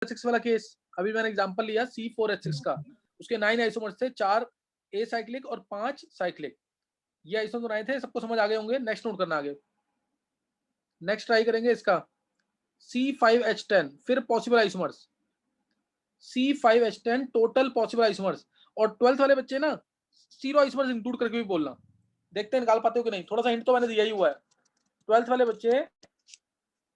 4H6 वाला case, अभी मैंने एग्जांपल लिया C4H6 का, उसके 9 आइसोमर्स थे, 4 एसाइक्लिक और 5 साइक्लिक। ये आइसोमर्स बनाए थे, सबको समझ आ गए होंगे। नेक्स्ट नोट करना आगे। नेक्स्ट ट्राई करेंगे इसका C5H10, फिर possible isomers C5H10 total possible isomers. और 12th वाले बच्चे ना जीरो आइसोमर्स इंक्लूड करके भी बोलना, देखते हैं निकाल पाते हो कि नहीं। थोड़ा सा हिंट तो मैंने दिया ही हुआ है। 12th वाले बच्चे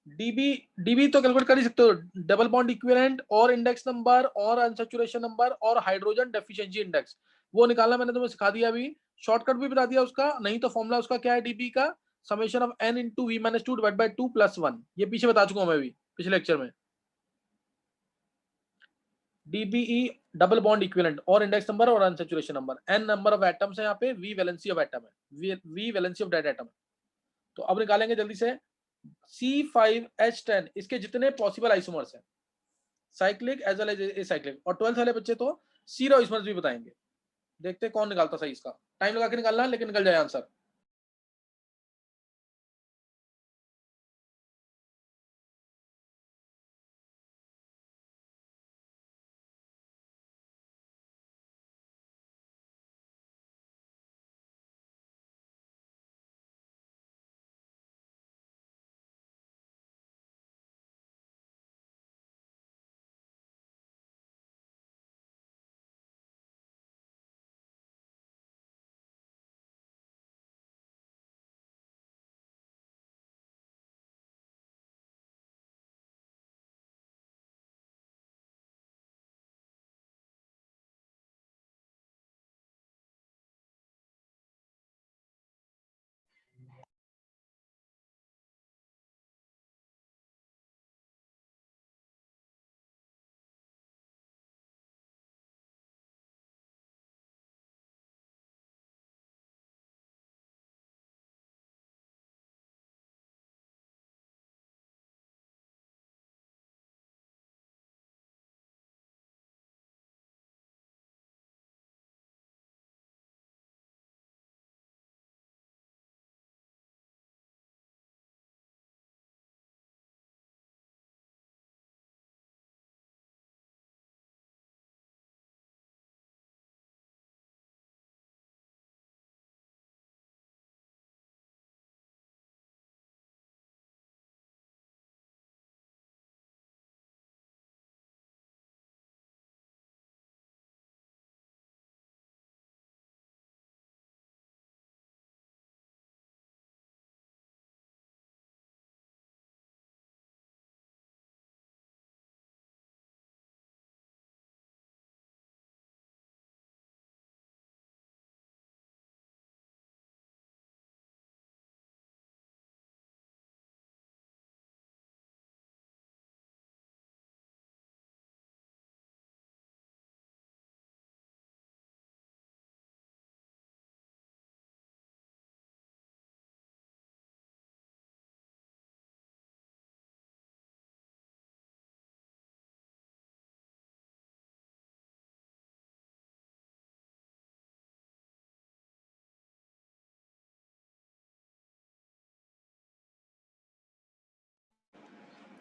डीबी तो कैलकुलेट कर ही सकते हो, डबल बॉन्ड इक्विवेलेंट और इंडेक्स नंबर और अनसैचुरेशन नंबर और हाइड्रोजन डेफिशिएंसी इंडेक्स, वो निकालना मैंने तुम्हें सिखा दिया अभी। शॉर्टकट भी बता दिया उसका, नहीं तो फॉर्मूला उसका क्या है डीबी का, summation of n into V minus two divide by 2 plus 1। ये पीछे बता चुका हूं मैं भी पिछले लेक्चर में। डीबीई डबल बॉन्ड इक्विवेलेंट और इंडेक्स नंबर और unsaturation number, n number of atoms है यहाँ पे, v वैलेंसी ऑफ एटम है, v valency of that atom है। तो अब निकालेंगे जल्दी से C5H10, इसके जितने पॉसिबल आइसोमर्स हैं, cyclic as well as acyclic, और 12th वाले बच्चे तो जीरो आइसोमर्स भी बताएंगे। देखते हैं कौन निकालता सही इसका। टाइम लगा के निकालना, लेकिन निकल जाए आंसर।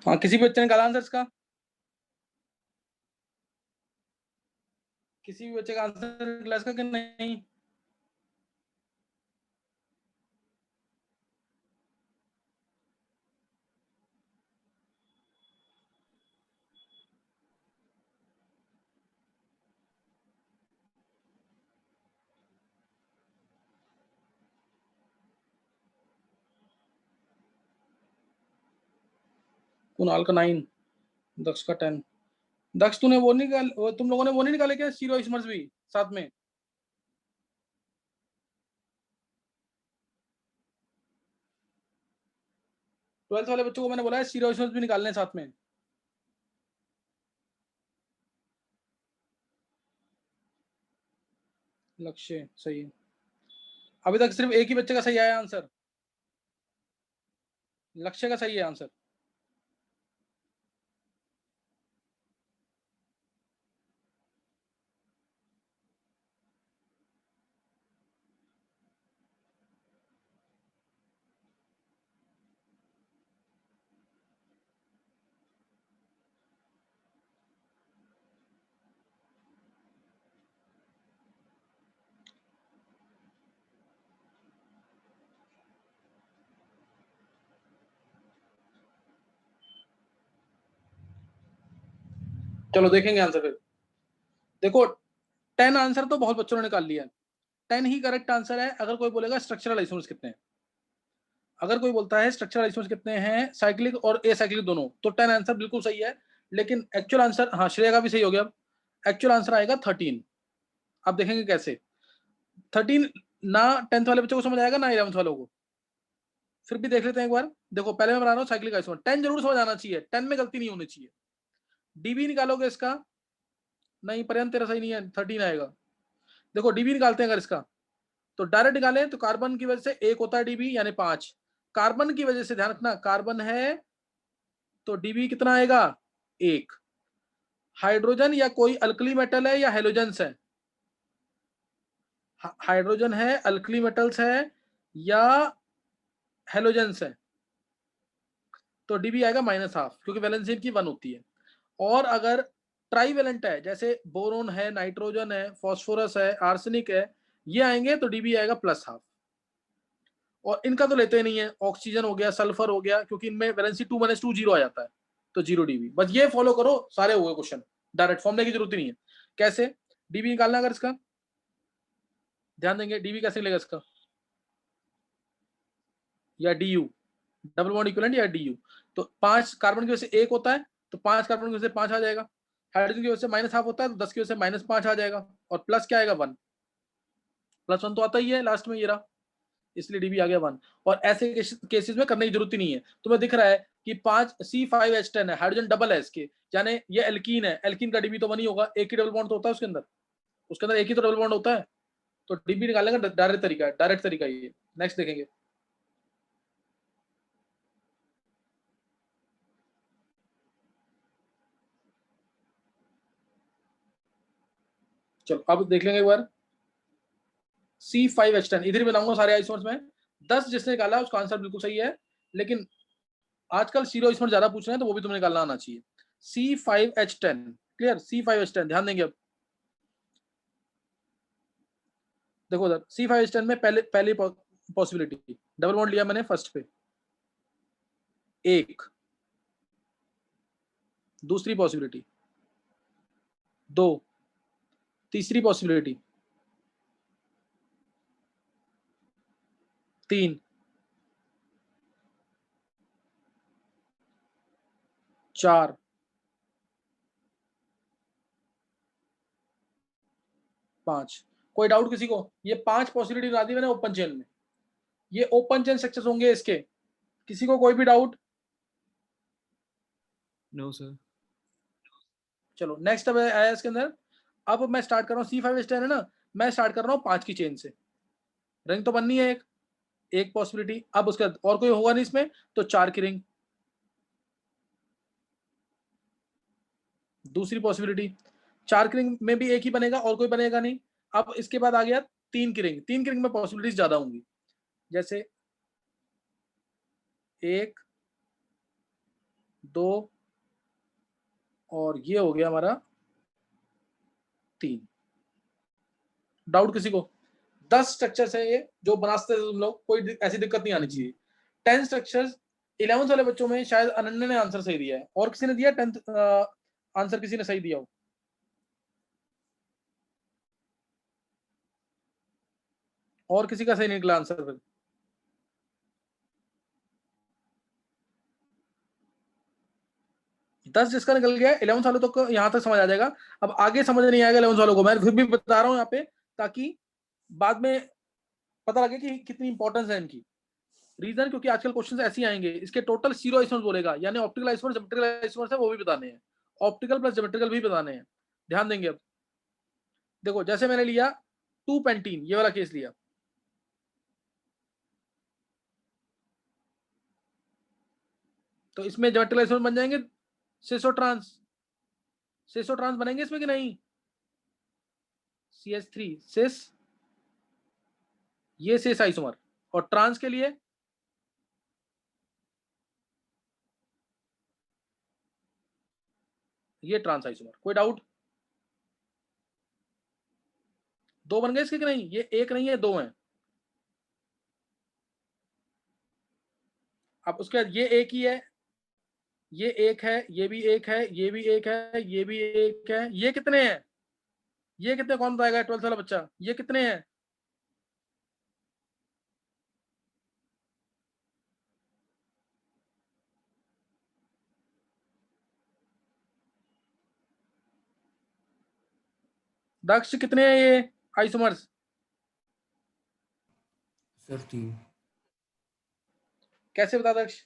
हाँ, किसी भी बच्चे ने निकाला आंसर इसका? किसी भी बच्चे का आंसर निकला इसका कि नहीं? कुणाल का 9, दक्ष का 10। दक्ष तूने वो निकाल, तुम लोगों ने वो नहीं निकाले क्या जीरो आइसोमर्स भी साथ में? ट्वेल्थ वाले बच्चों को मैंने बोला है जीरो आइसोमर्स भी निकालने साथ में। लक्ष्य सही है। अभी तक सिर्फ एक ही बच्चे का सही आया आंसर, लक्ष्य का सही है आंसर। चलो देखेंगे आंसर फिर। देखो 10 आंसर तो बहुत बच्चों ने निकाल लिया, 10 ही करेक्ट आंसर है। अगर कोई बोलेगा स्ट्रक्चरल आइसोमर्स कितने हैं, अगर कोई बोलता है स्ट्रक्चरल आइसोमर्स कितने हैं साइक्लिक और एसाइक्लिक दोनों, तो 10 आंसर बिल्कुल सही है। लेकिन एक्चुअल आंसर, हाँ श्रेया का भी सही हो गया, एक्चुअल आंसर आएगा 13। अब देखेंगे कैसे 13 ना 10th वाले बच्चों को समझ आएगा ना 11th वालों को, फिर भी देख लेते हैं एक बार। देखो पहले मैं बना रहा हूँ साइक्लिक आइसोमर, 10 जरूर समझ आना चाहिए, 10 में गलती नहीं होनी चाहिए। डीबी निकालोगे इसका, नहीं पर्यंत तेरा सही नहीं है, 13 आएगा। देखो डीबी निकालते हैं अगर इसका, तो डायरेक्ट निकालें तो कार्बन की वजह से एक होता है डीबी यानी 5, कार्बन की वजह से ध्यान रखना कार्बन है तो डीबी कितना आएगा 1। हाइड्रोजन या कोई अल्कली मेटल है या हेलोजेंस है, हाइड्रोजन है, अल्कली मेटल्स है या हेलोजेंस है, तो डीबी आएगा -12 क्योंकि वैलेंसी की 1 होती है। और अगर ट्राईवेलेंट है जैसे बोरोन है, नाइट्रोजन है, फास्फोरस है, आर्सेनिक है, ये आएंगे तो डीबी आएगा +12। और इनका तो लेते ही नहीं है, ऑक्सीजन हो गया, सल्फर हो गया, क्योंकि इनमें वैलेंसी 2 - 2 0 आ जाता है, तो 0 डीबी। बस ये फॉलो करो, सारे हुए क्वेश्चन, डायरेक्ट फॉर्मूले की जरूरत ही नहीं है। कैसे डीबी निकालना, अगर इसका ध्यान देंगे डीबी कैसे मिलेगा इसका, या D you, double bond equivalent या डी यू। तो 5 कार्बन की वजह से 1 होता है तो 5 कार्बन की वजह से 5 आ जाएगा, हाइड्रोजन की वजह से -12 होता है तो 10 की वजह से -5 आ जाएगा, और प्लस क्या आएगा 1, +1 तो आता ही है लास्ट में, ये रहा, इसलिए डीबी आ गया 1। और ऐसे केसेस में करने की जरूरत ही नहीं है। तुम्हें दिख रहा है कि 5 C5H10 है, हाइड्रोजन डबल है इसके, यानी ये एल्कीन है, एल्कीन का डीबी तो 1 ही होगा, एक ही डबल बॉन्ड तो होता है उसके अंदर एक ही तो डबल बॉन्ड होता है, तो डीबी निकालने का डायरेक्ट तरीका ये। नेक्स्ट देखेंगे, चलो अब देख लेंगे एक बार। C5H10 इधर ही बनाऊंगा सारे आइसोमर्स में, 10 जिसने निकाला उसका आंसर बिल्कुल सही है, लेकिन आजकल सीरो आइसोमर ज्यादा पूछ रहे हैं तो वो भी तुम्हें निकालना आना चाहिए। C5H10 क्लियर, C5H10 ध्यान देंगे। अब देखो उधर C5H10 में पहली पॉसिबिलिटी, डबल बॉन्ड लिया मैंने फर्स्ट पे, 1, दूसरी पॉसिबिलिटी 2, तीसरी पॉसिबिलिटी 3, 4, 5। कोई डाउट किसी को, ये 5 पॉसिबिलिटी बना दी मैंने ओपन चेन में, ये ओपन चेन स्ट्रक्चर्स होंगे इसके, किसी को कोई भी डाउट? No sir. चलो नेक्स्ट अब आया इसके अंदर। अब मैं स्टार्ट कर रहा हूँ, C5H10 है ना, मैं स्टार्ट कर रहा हूँ 5 की चेन से, रिंग तो बननी है एक पॉसिबिलिटी। अब उसके बाद और कोई होगा नहीं इसमें, तो 4 की रिंग, दूसरी पॉसिबिलिटी। 4 की रिंग में भी एक ही बनेगा और कोई बनेगा नहीं। अब इसके बाद आ गया 3 की रिंग, 3 की रिंग में पॉसिबिलिटीज ज्यादा होंगी, जैसे 1, 2 और ये हो गया हमारा 3। डाउट किसी को? 10 स्ट्रक्चर्स है ये जो बनाते थे तुम लोग, कोई ऐसी दिक्कत नहीं आनी चाहिए। 10 स्ट्रक्चर्स, 11th वाले बच्चों में शायद अनन्या ने आंसर सही दिया है, और किसी ने दिया 10th आंसर, किसी ने सही दिया हो? और किसी का सही निकला आंसर? फिर 10 जिसका निकल गया 11th वालों तक, यहाँ तक समझ आ जाएगा। अब आगे समझ नहीं आएगा 11th वालों को, मैं फिर भी बता रहा हूँ यहाँ पे, ताकि बाद में पता लगे कि कितनी इंपॉर्टेंस है इनकी। रीजन क्योंकि आजकल क्वेश्चन ऐसे आएंगे, इसके टोटल 0 आइसोमर्स बोलेगा, यानी ऑप्टिकल आइसोमर्स, ज्योमेट्रिकल आइसोमर्स है वो भी बताने हैं, ऑप्टिकल प्लस ज्योमेट्रिकल भी बताने हैं, ध्यान देंगे। अब देखो जैसे मैंने लिया 2 पेंटीन, ये वाला केस लिया, तो इसमें ज्योमेट्रिकल आइसोमर्स बन जाएंगे सिसो ट्रांस, सिसो ट्रांस बनेंगे इसमें कि नहीं? CH3 सिस, ये सिस आइसोमर, और ट्रांस के लिए ये ट्रांस आइसोमर। कोई डाउट? 2 बन गए इसके कि नहीं? ये 1 नहीं है 2 है। अब उसके बाद ये एक ही है, ये एक है, ये भी एक है, ये भी एक है, ये भी एक है, ये कितने हैं? ये कितने, कौन बताएगा 12th वाला बच्चा, ये कितने हैं? दक्ष कितने हैं ये आइसोमर्स? सर 3। कैसे बता दक्ष?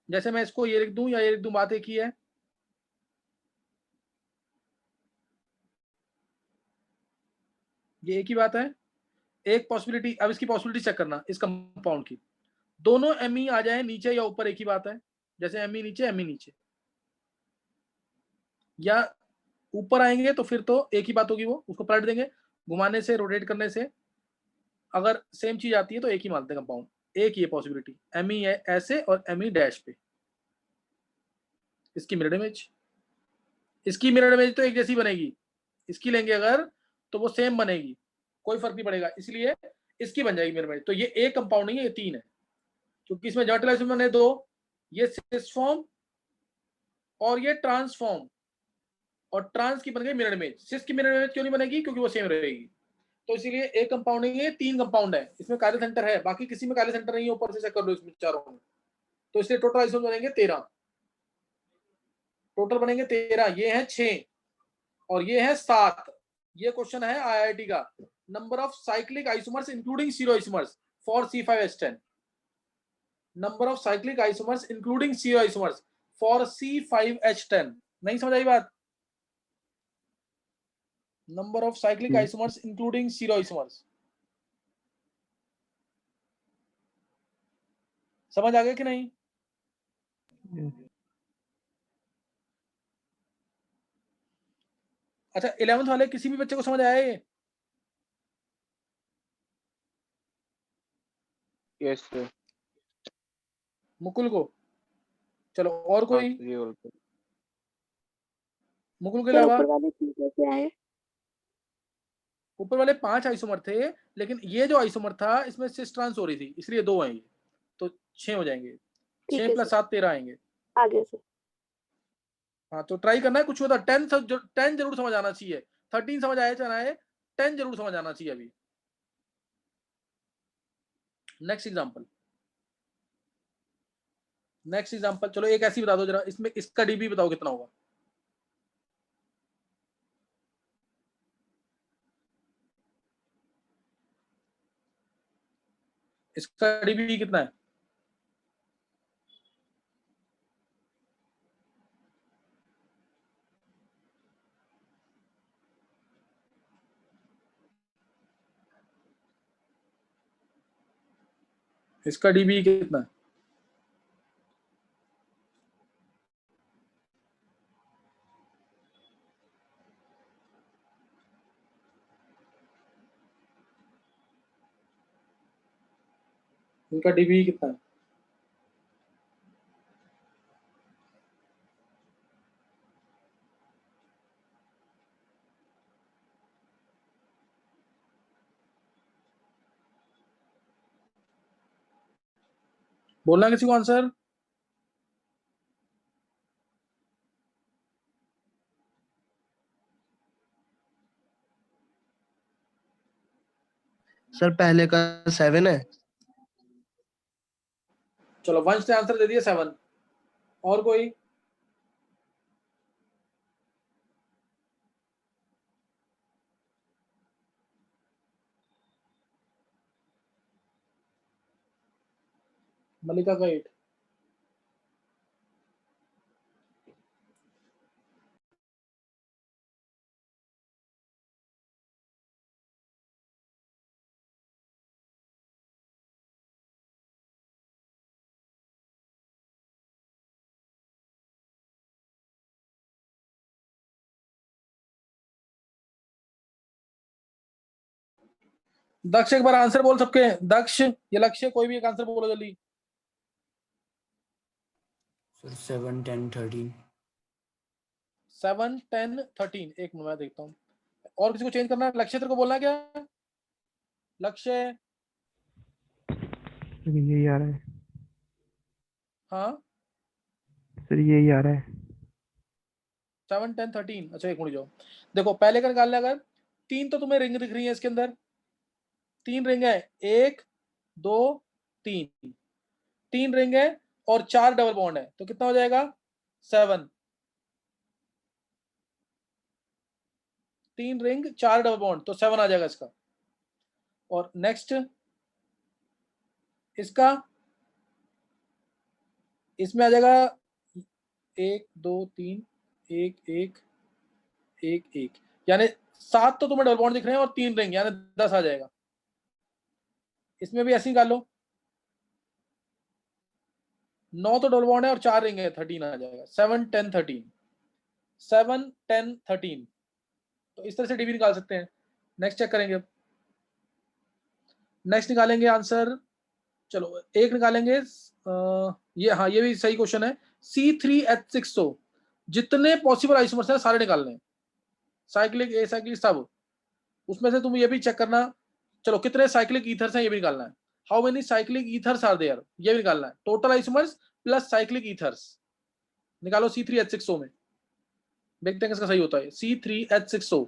जैसे मैं इसको ये लिख दूं या ये लिख दूं, बात एक ही है। ये एक ही बात है। एक पॉसिबिलिटी, अब इसकी पॉसिबिलिटी चेक करना इस कंपाउंड की, दोनों एमई आ जाए नीचे या ऊपर, एक ही बात है। जैसे एमई नीचे, एमई नीचे, या ऊपर आएंगे तो फिर तो एक ही बात होगी, वो उसको पलट देंगे, घुमाने से, रोटेट करने से अगर सेम चीज आती है तो एक ही मानते हैं कंपाउंड। एक ही है पॉसिबिलिटी, एमई है ऐसे और एमई डैश पे। इसकी मिरर इमेज, इसकी मिरर इमेज तो एक जैसी बनेगी, इसकी लेंगे अगर तो वो सेम बनेगी, कोई फर्क नहीं पड़ेगा, इसलिए इसकी बन जाएगी मिरर इमेज। तो ये एक कंपाउंड नहीं है, ये 3 है, क्योंकि इसमें जर्टलाइजेशन बने 2, ये सिस फॉर्म और ये ट्रांसफॉर्म, और ट्रांस की बन गई मिरर इमेज। सिस की मिरर इमेज क्यों नहीं बनेगी? क्योंकि वो सेम रहेगी। तो इसीलिए एक कंपाउंड नहीं है, 3 कंपाउंड है। इसमें कार्य सेंटर है, बाकी किसी में कार्य सेंटर नहीं है, ऊपर से चेक कर लो इसमें चारों में। तो इसलिए टोटल आइसोमर बनेंगे 13, टोटल बनेंगे 13। ये है 6 और ये है 7। ये क्वेश्चन है आईआईटी का, number of cyclic isomers including stereo isomers for C5H10। Number of cyclic isomers including stereo isomers for C5H10। नहीं समझ आई बात? Number of cyclic isomers including stereo isomers, समझ आ गया कि नहीं? अच्छा, 11th वाले किसी भी बच्चे को समझ आया ये? Yes sir. मुकुल को? चलो, और हाँ कोई? ये और मुकुल के सर अलावा? ऊपर वाले चीज कैसे आए? ऊपर वाले 5 आइसोमर थे, लेकिन ये जो आइसोमर था इसमें सिस ट्रांस हो रही थी, इसलिए 2 हैं ये, तो 6 हो जाएंगे। ठीक 6 है प्लस सर, 7 13 आएंगे। आगे सर। हाँ, तो ट्राई करना है, कुछ होता 10 जरूर समझ आना चाहिए। 13 समझ आया चाहे आए, 10 जरूर समझ आना चाहिए अभी। नेक्स्ट एग्जांपल, नेक्स्ट एग्जांपल, चलो एक ऐसी बता दो जरा, इसमें इसका डीबी बताओ कितना होगा। इसका डीबी कितना है? इसका डीबी कितना है? इनका डीबी कितना है? बोलना किसी को आंसर। सर पहले का 7 है। चलो, वंश ने आंसर दे दिया 7। और कोई? मलिका का 8। दक्ष एक बार आंसर बोल सकते हैं? दक्ष, ये लक्ष्य, कोई भी एक आंसर बोलो जल्दी। सर 7 10 13। 7 10 13, एक मिनट मैं देखता हूँ। और किसी को चेंज करना है? लक्ष्य तेरे को बोलना है क्या? लक्ष्य, यही आ रहा है। हाँ सर यही आ रहा है। 7 10 13। अच्छा एक मिनट जाओ, देखो पहले का निकालना, अगर 3 तो तुम्हें रिंग दिख रही है इसके अंदर, 3 रिंग है, 1 2 3, 3 रिंग है और 4 डबल बॉन्ड है, तो कितना हो जाएगा 7। 3 रिंग 4 डबल बॉन्ड, तो 7 आ जाएगा इसका। और नेक्स्ट इसका, इसमें आ जाएगा 1 2 3 1 1 1 1, यानी 7 तो तुम्हें डबल बॉन्ड दिख रहे हैं और 3 रिंग, यानी 10 आ जाएगा। इसमें भी ऐसे ही निकाल लो, 9 तो डबल बॉन्ड है और 4 रिंग है, 13 आ जाएगा। 7 10 13, 7 10 13, तो इस तरह से डीबी निकाल सकते हैं। नेक्स्ट चेक करेंगे अब, नेक्स्ट निकालेंगे आंसर, चलो एक निकालेंगे, ये हाँ ये भी सही क्वेश्चन है। C3H6O, जितने पॉसिबल आइसोमर्स हैं सारे निकालने हैं, साइक्लिक ए साइक्लिक सब, उसमें से तुम ये भी चेक करना, चलो कितने साइक्लिक ईथर्स हैं ये भी निकालना है। How many cyclic ethers are there, ये भी निकालना है, total isomers plus cyclic ethers. निकालो C3H6O में, देखते हैं किसका सही होता है। C3H6O,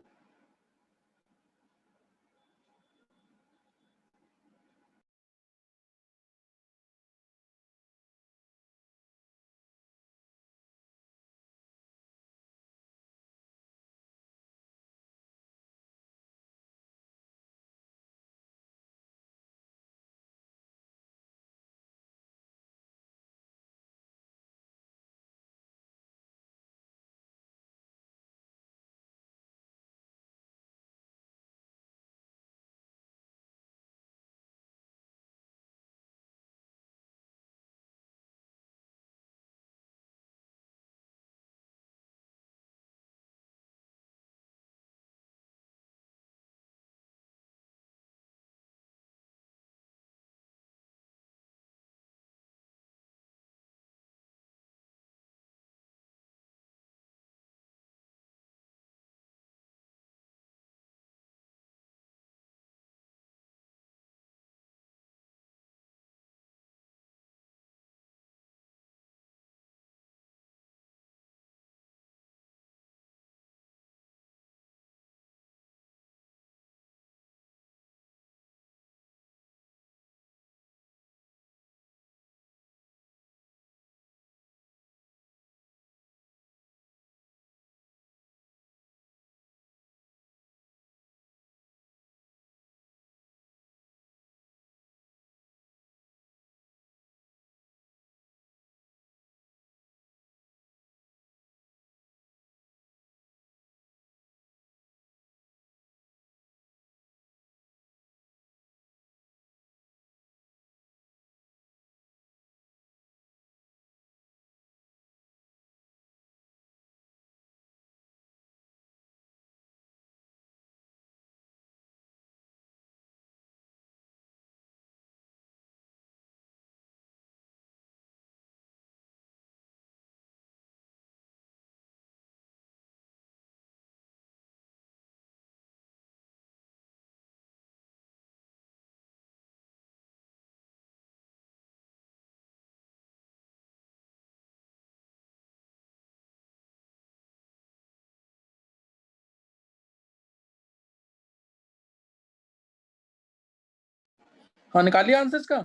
हाँ निकाल लिया आंसर इसका,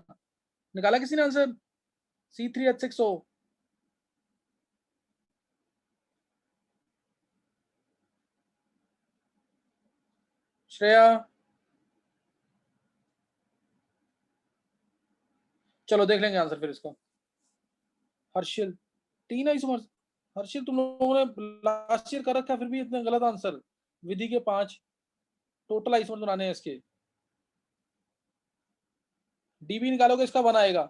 निकाला किसी ने आंसर C3H6O? श्रेया, चलो देख लेंगे आंसर फिर इसका। हर्षिल, 3 आइसोमर्स, हर्षिल तुम लोगों ने लास्ट ईयर कर रखा है, फिर भी इतने गलत आंसर। विधि के 5 टोटल आइसोमर्स बनाने हैं इसके, डीबी निकालोगे इसका 1 आएगा,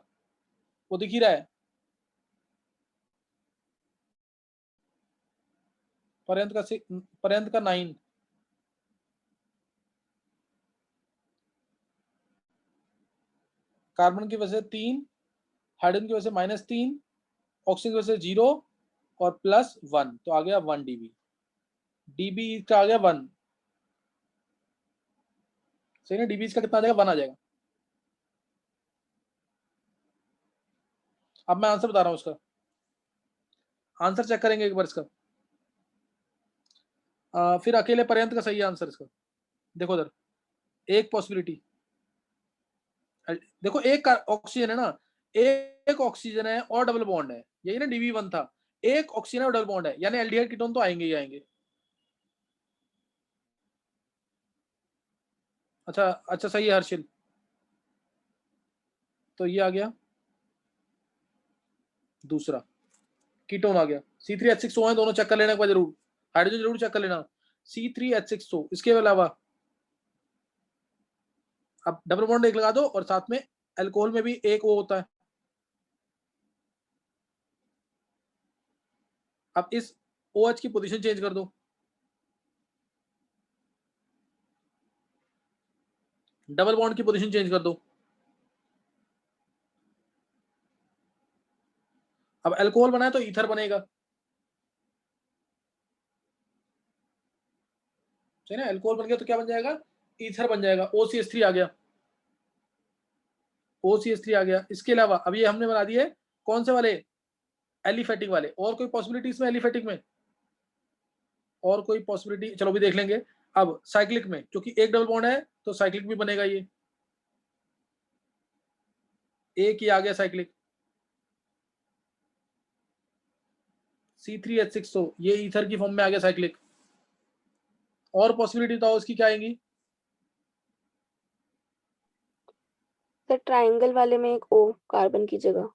वो दिख ही रहा है। पर्यंत का 9, कार्बन की वजह से 3, हाइड्रोजन की वजह से -3, ऑक्सीजन की वजह से 0 और +1, तो आ गया 1 डीबी। डीबी का आ गया 1, सही ना? डीबी का कितना आ जाएगा? 1 आ जाएगा। अब मैं आंसर बता रहा हूं उसका, आंसर चेक करेंगे एक बार इसका। फिर अकेले पर्यंत का सही आंसर इसका। देखो उधर एक पॉसिबिलिटी, देखो एक ऑक्सीजन है ना, एक ऑक्सीजन है और डबल बॉन्ड है, यही ना Dv1 था, एक ऑक्सीजन और डबल बॉन्ड है, यानी एल्डिहाइड कीटोन तो आएंगे ही आएंगे। अच्छा अच्छा सही है हर्षिल, तो ये आ गया दूसरा कीटोन आ गया। C3H6O है, दोनों चेक कर लेना एक बार जरूर, हाइड्रोजन जरूर चेक कर लेना। C3H6O, इसके अलावा अब डबल बॉन्ड एक लगा दो, और साथ में अल्कोहल में भी एक वो होता है। अब इस OH की पोजीशन चेंज कर दो, डबल बॉन्ड की पोजीशन चेंज कर दो। अब अल्कोहल बनाए तो ईथर बनेगा, सही ना, अल्कोहल बन गया तो क्या बन जाएगा, ईथर बन जाएगा। OCH3 आ गया, OCH3 आ गया। इसके अलावा अब ये हमने बना दिए कौन से वाले, एलिफेटिक वाले। और कोई पॉसिबिलिटी इसमें एलिफेटिक में, और कोई पॉसिबिलिटी, चलो भी देख लेंगे। अब साइक्लिक में, क्योंकि एक डबल बॉन्ड है तो साइक्लिक भी बनेगा, ये एक ही आ गया साइक्लिक। C3H6O ये ईथर की फॉर्म में आ गया साइक्लिक। और पॉसिबिलिटी बताओ इसकी क्या आएंगी। सर ट्रायंगल वाले में एक O कार्बन की जगह।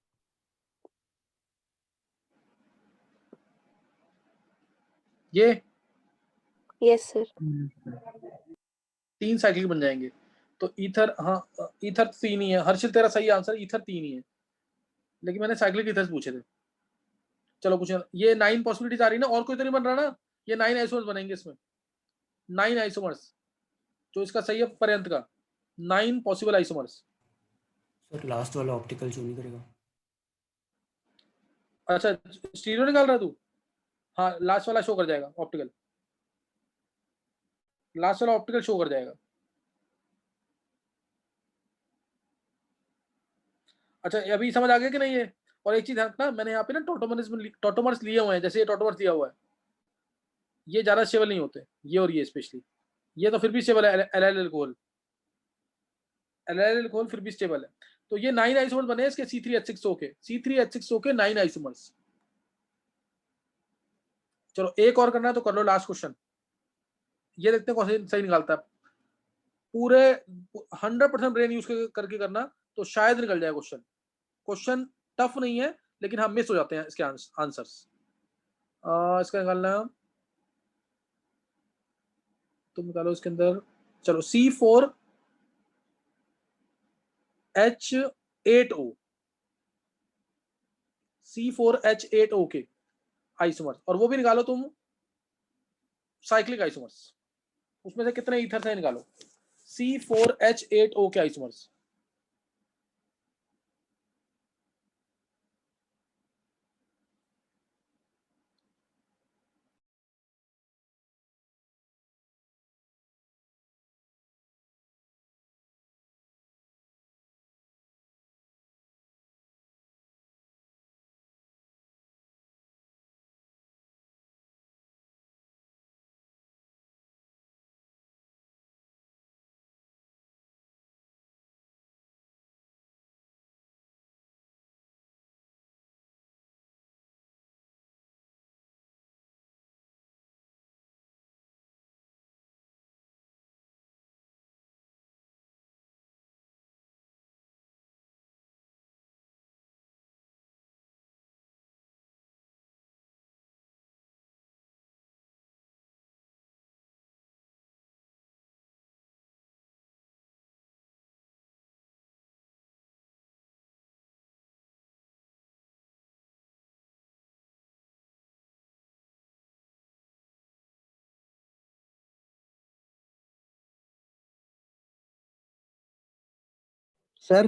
ये यस सर। 3 साइक्लिक बन जाएंगे, तो ईथर, हाँ ईथर 3 ही है हर्षिल, तेरा सही आंसर ईथर 3 ही है, लेकिन मैंने साइक्लिक ईथर पूछे थे। चलो कुछ, ये 9 पॉसिबिलिटीज आ रही ना, और कोई तो नहीं बन रहा ना, ये 9 आइसोमर्स बनेंगे इसमें, 9 आइसोमर्स, जो इसका सही है पर्यंत का, 9 पॉसिबल आइसोमर्स। सर लास्ट वाला ऑप्टिकल शो नहीं करेगा। अच्छा स्टीरियो निकाल रहा है तू, हाँ लास्ट वाला शो कर जाएगा ऑप्टिकल, लास्ट वाला ऑप्टिकल शो कर जाएगा। अच्छा अभी समझ आ गया कि नहीं ये। और एक चीज ध्यान रखना, मैंने यहाँ पे ना टोटोमर्स लिए हुए हैं, जैसे ये टोटोमर्स दिया हुआ है, ये ज्यादा स्टेबल नहीं होते, ये और ये स्पेशली, ये तो फिर भी स्टेबल है, एल एल्कोहल, एल एल्कोहल फिर भी स्टेबल है। तो ये 9 आइसोमर्स बने इसके C3H6O के, C3H6O के 9 आइसोमर्स। चलो एक और करना है तो कर लो, लास्ट क्वेश्चन, ये देखते हैं कौन सही निकालता है। पूरे 100% ब्रेन यूज करके करना, तो शायद निकल जाए क्वेश्चन। क्वेश्चन टफ नहीं है, लेकिन हम मिस हो जाते हैं इसके आंसर्स। इसका निकालना, तुम निकालो इसके अंदर। चलो C4H8O, C4H8O के आइसोमर्स, और वो भी निकालो तुम साइक्लिक आइसोमर्स, उसमें से कितने ईथर से निकालो। C4H8O के आइसोमर्स, सर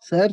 सर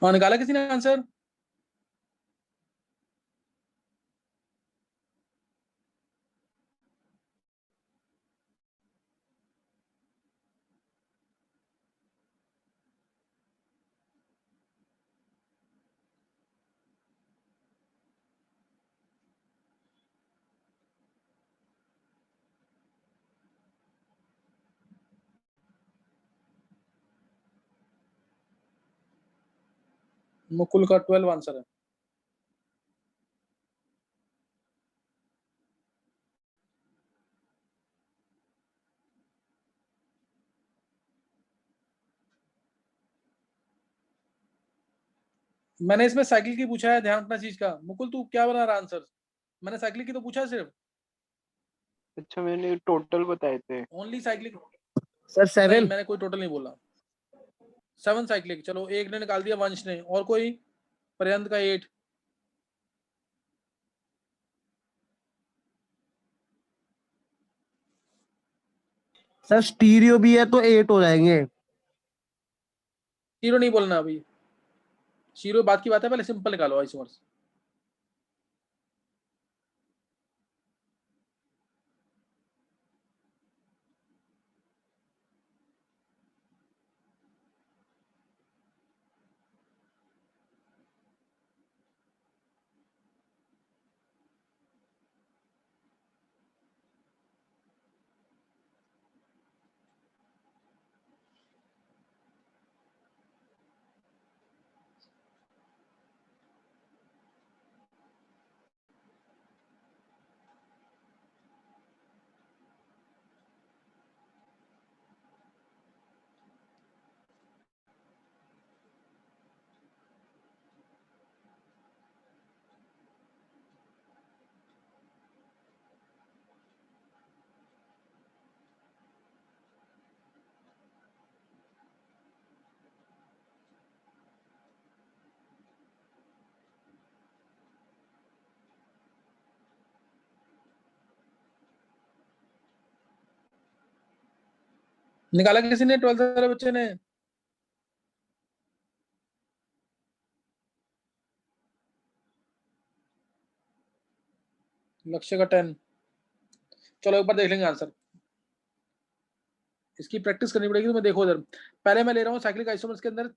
हाँ निकाला किसी ने आंसर? मुकुल का 12 आंसर है। मैंने इसमें साइकिल की पूछा है, ध्यान रखना चीज का। मुकुल तू क्या बना रहा आंसर? मैंने साइकिल की तो पूछा है सिर्फ, अच्छा मैंने टोटल बताए थे। Only cyclic. सर नहीं 7। मैंने कोई टोटल नहीं बोला। 7 साइक्लिक। चलो एक ने निकाल दिया, वंश ने। और कोई? पर्यंत का 8। सर स्टीरियो भी है तो 8 हो जाएंगे। जीरो नहीं बोलना अभी, जीरो बात की बात है, पहले सिंपल निकालो आइसोमर्स। निकाला किसी ने 12th वाले बच्चे ने? लक्ष्य का 10। चलो एक बार देख लेंगे आंसर, इसकी प्रैक्टिस करनी पड़ेगी। तो मैं देखो इधर, पहले मैं ले रहा हूँ साइक्लिक आइसोमर्स के अंदर,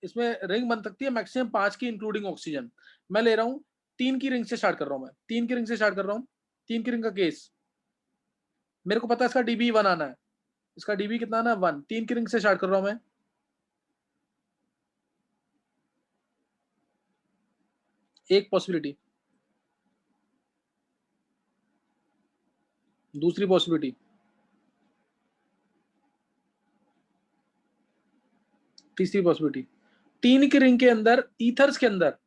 इसमें रिंग बन सकती है मैक्सिमम 5 की इंक्लूडिंग ऑक्सीजन। मैं ले रहा हूँ 3 की रिंग से स्टार्ट कर रहा हूँ, मैं 3 की रिंग से स्टार्ट कर रहा हूँ। 3 की रिंग का केस मेरे को पता है, इसका डीबी 1 आना है। इसका डीबी कितना आना है? 1। 3 की रिंग से स्टार्ट कर रहा हूँ मैं। एक पॉसिबिलिटी, दूसरी पॉसिबिलिटी, तीसरी पॉसिबिलिटी। 3 की रिंग के अंदर ईथर्स के अंदर,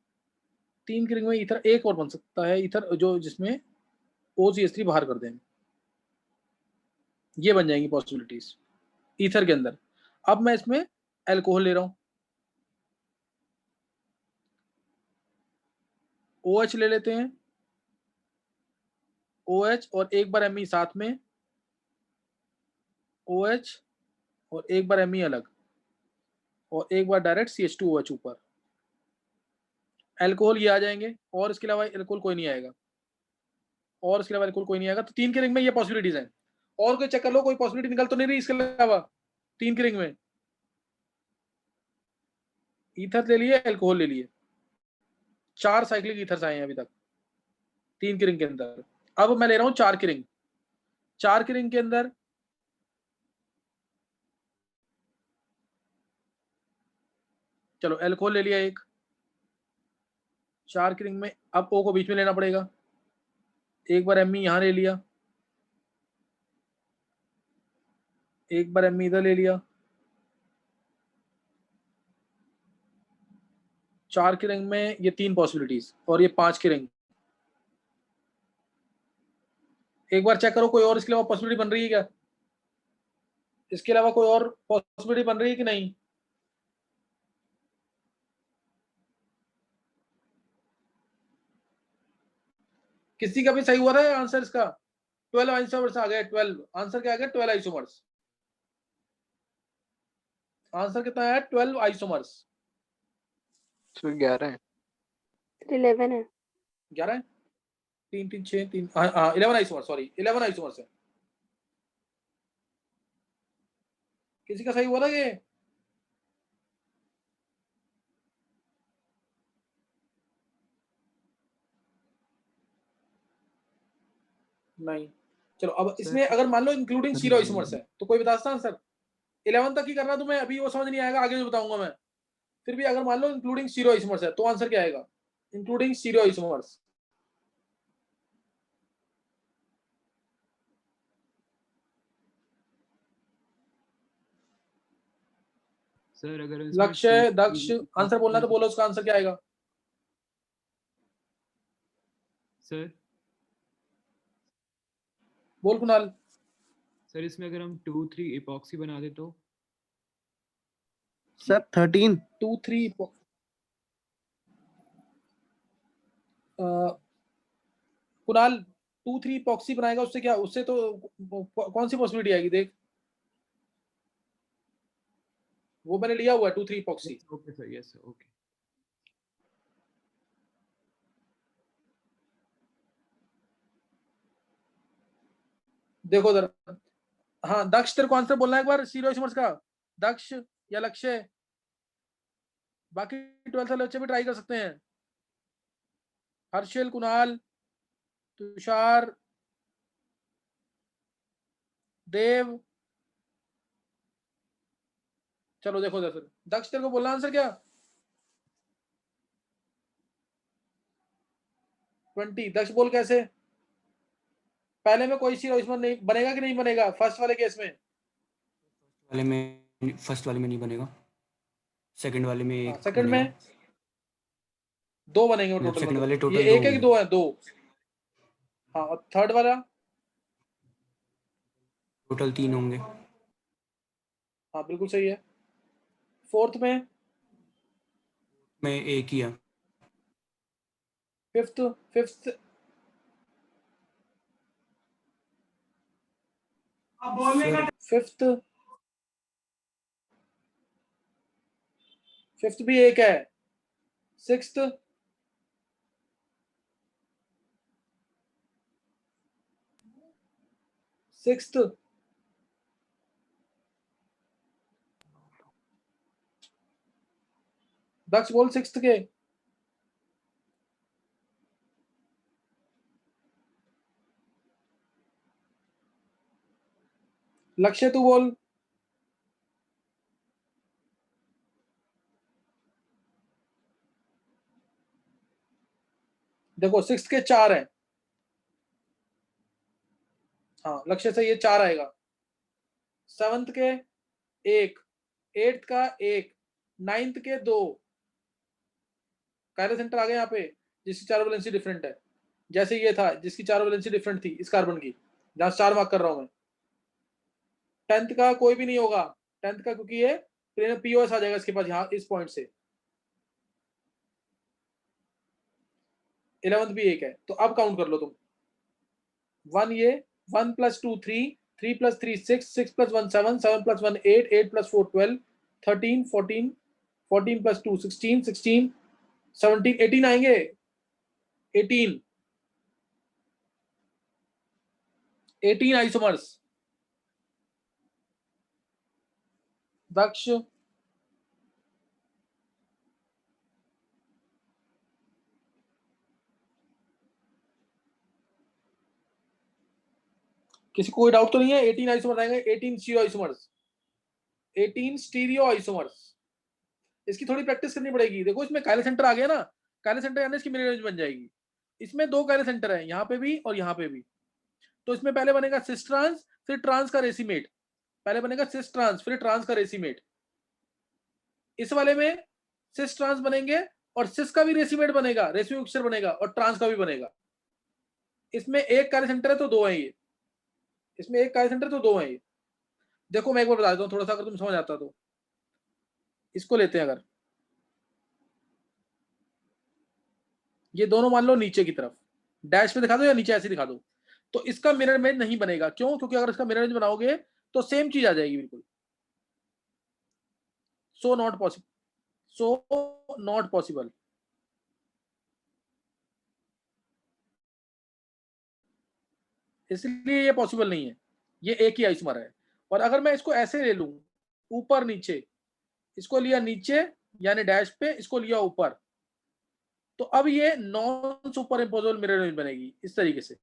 3 की रिंग में ईथर एक और बन सकता है, ईथर जो जिसमें OCH3 बाहर कर दें, ये बन जाएंगी पॉसिबिलिटीज ईथर के अंदर। अब मैं इसमें अल्कोहल ले रहा हूं, OH ले लेते हैं, OH और एक बार Me साथ में, OH और एक बार Me अलग, और एक बार डायरेक्ट CH2OH ऊपर। अल्कोहल ये आ जाएंगे, और इसके अलावा अल्कोहल कोई नहीं आएगा, और इसके अलावा अल्कोहल कोई नहीं आएगा। तो 3 के रिंग में ये पॉसिबिलिटीज हैं। और कोई चेक कर लो, कोई पॉसिबिलिटी निकल तो नहीं रही इसके अलावा 3 की रिंग में? ईथर ले लिए, अल्कोहल ले लिए, 4 साइक्लिक ईथर्स आए हैं अभी तक 3 की रिंग के अंदर। अब मैं ले रहा हूं 4 की रिंग। 4 की रिंग के अंदर चलो अल्कोहल ले लिया एक। 4 की रिंग में अब O को बीच में लेना पड़ेगा, एक बार Me यहां ले लिया, एक बार Me इधर ले लिया। 4 की रिंग में ये 3 पॉसिबिलिटीज, और ये 5 की रिंग। एक बार चेक करो कोई और इसके अलावा पॉसिबिलिटी बन रही है क्या? इसके अलावा कोई और पॉसिबिलिटी बन रही है कि नहीं? किसी का भी सही हुआ था आंसर इसका? 12 आइसोमर्स आ गए। 12 आंसर क्या आ गया? 12 आइसोमर्स। आंसर कितना है? 12 आइसोमर्स। सर 11 है। सर 11 है। 11 है, 3 3 6 3, हाँ 11 आइसोमर, सॉरी 11 आइसोमर है। किसी का सही हुआ था ये? नहीं। चलो अब इसमें अगर मान लो इंक्लूडिंग जीरो आइसोमर्स है तो कोई बता सकता आंसर? 11 तक ही करना तुम्हें, अभी वो समझ नहीं आएगा, आगे जो बताऊंगा मैं। फिर भी अगर मान लो इंक्लूडिंग जीरो आइसोमर्स है तो आंसर क्या आएगा? Including zero isomers. सर अगर इसमें लक्ष्य, दक्ष, आंसर बोलना तो बोलो, उसका आंसर क्या आएगा? सर बोल कुणाल। सर इसमें अगर हम 2 3 इपॉक्सी बना दे तो? सर 13। 2 3 कुणाल 2 3 इपॉक्सी बनाएगा, उससे क्या, उससे तो कौन सी पॉसिबिलिटी आएगी देख, वो मैंने लिया हुआ है 2 3 epoxy. Okay sir, yes sir, okay. देखो उधर, हाँ दक्ष तेरे को आंसर बोलना है एक बार जीरो आइसोमर्स का, दक्ष या लक्ष्य। बाकी 12th वाले बच्चे भी ट्राई कर सकते हैं, हर्षल, कुणाल, तुषार, देव। चलो देखो उधर, फिर दक्ष तेरे को बोलना आंसर क्या? 20। दक्ष बोल कैसे? पहले में कोई जीरो आइसोमर नहीं बनेगा कि नहीं बनेगा फर्स्ट वाले केस में? फर्स्ट वाले में नहीं बनेगा, सेकंड वाले में एक सेकंड बनेगा। में 2 बनेंगे टोटल, सेकंड वाले मतलब ये टोटल 2 एक है कि 2 है? 2। हाँ और थर्ड वाला? टोटल 3 होंगे। हाँ बिल्कुल सही है। फोर्थ में? एक ही है। फिफ्थ? फिफ्थ फिफ्थ फिफ्थ भी एक है। सिक्स्थ? सिक्स्थ? दक्ष बोल सिक्स्थ के। लक्ष्य तू बोल। देखो सिक्स्थ के 4 है। हाँ लक्ष्य से ये 4 आएगा। सेवंथ के 1, एट्थ का 1, नाइन्थ के 2। कायरल सेंटर आ गया यहाँ पे जिसकी चार वैलेंसी डिफरेंट है, जैसे ये था जिसकी चार वैलेंसी डिफरेंट थी इस कार्बन की, जहां 4 मार्क कर रहा हूं मैं। 10th का कोई भी नहीं होगा, 10th का क्योंकि ये पीओएस आ जाएगा इसके पास यहाँ इस पॉइंट से। 11th भी एक है, तो अब काउंट कर लो तुम। 1 ये, 1 + 2 3, 3 + 3 6, 6 + 1 7, 7 + 1 8, 8 + 4 12, 13 14, 14 + 2 16, 16 17 18 आएंगे। 18 आइसोमर्स। दक्ष किसी को कोई डाउट तो नहीं है? 18 आइसोमर्स आएंगे, 18 स्टीरियो आइसोमर्स, 18 स्टीरियो आइसोमर्स। इसकी थोड़ी प्रैक्टिस करनी पड़ेगी। देखो इसमें कायरल सेंटर आ गया ना, कायरल सेंटर यानी इसकी मिरर इमेज बन जाएगी। इसमें 2 कायरल सेंटर है, यहाँ पे भी और यहाँ पे भी। तो इसमें पहले बनेगा सिस ट्रांस, फिर ट्रांस का रेसिमेट। पहले बनेगा सिस ट्रांस, फिर ट्रांस का रेसिमेट। इस वाले में सिस ट्रांस बनेंगे और सिस का भी रेसिमेट बनेगा, रेसियो मिक्सचर बनेगा और ट्रांस का भी बनेगा। इसमें एक कायरल सेंटर है तो 2 है ये, इसमें एक कायरल सेंटर तो 2 है ये। देखो मैं एक बार बता देता हूँ थोड़ा सा, अगर तुम समझ आता तो। इसको लेते हैं, अगर ये दोनों मान लो नीचे की तरफ, डैश पे दिखा दो या नीचे ऐसे दिखा दो, तो इसका मिरर इमेज नहीं बनेगा। क्यों? क्योंकि अगर इसका मिरर इमेज बनाओगे तो सेम चीज आ जाएगी बिल्कुल। So not possible, so not possible. इसलिए ये पॉसिबल नहीं है, ये एक ही आइसोमर है। और अगर मैं इसको ऐसे ले लूं, ऊपर नीचे, इसको लिया नीचे यानी डैश पे, इसको लिया ऊपर, तो अब ये non super imposable mirror image बनेगी इस तरीके से।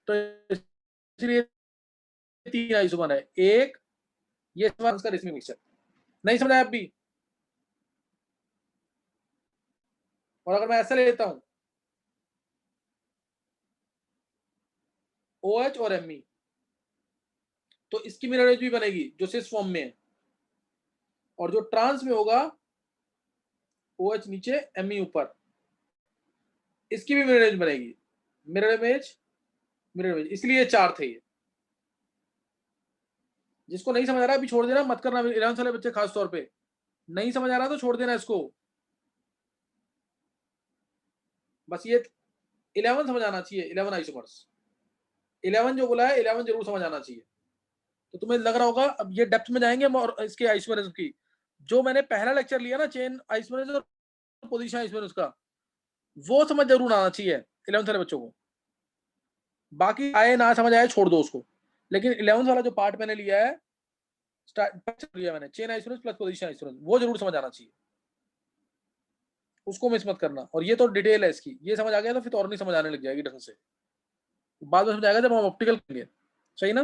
तो इसलिए 3 आइसोमर है, एक ये का रेशमिक मिक्सचर। नहीं समझा आप भी? और अगर मैं ऐसा ले लेता हूं OH और Me, तो इसकी मिरर इमेज भी बनेगी जो सिस फॉर्म में है, और जो ट्रांस में होगा OH नीचे Me ऊपर, इसकी भी मिरर इमेज बनेगी। मिरर इमेज, मिरर इमेज, इसलिए 4 थे ये। जिसको नहीं समझ आ रहा अभी छोड़ देना, मत करना। 11 वाले बच्चे खास तौर पे नहीं समझ आ रहा तो छोड़ देना इसको। बस ये 11 समझ आना चाहिए, 11 आइसोमर्स। 11 जो बोला है 11 जरूर समझ आना चाहिए। तो तुम्हें लग रहा होगा अब ये डेप्थ में जाएंगे और इसके आइसोमर्स की, जो मैंने पहला लेक्चर लिया ना चेन आइसोमर्स और पोजीशन आइसोमर्स का, वो समझ जरूर आना चाहिए 11 वाले बच्चों को। बाकी आए ना समझ आए छोड़ दो उसको, लेकिन 11 वाला जो पार्ट मैंने लिया है, लिया मैंने chain isomers plus position isomers, वो जरूर समझ आना चाहिए, उसको मिस मत करना। और ये तो डिटेल है इसकी, ये समझ आ गया तो फिर तो और नहीं समझ आने लग जाएगी ढंग से, बाद में समझ आएगा जब हम ऑप्टिकल करेंगे। सही ना?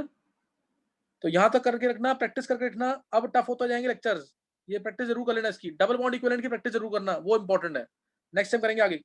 तो यहां तक करके रखना, प्रैक्टिस करके रखना। अब टफ होता जाएंगे लेक्चर्स, ये प्रैक्टिस जरूर कर लेना इसकी। डबल बॉन्ड इक्विवेलेंट की प्रैक्टिस जरूर करना, वो इंपॉर्टेंट है। नेक्स्ट टाइम करेंगे आगे।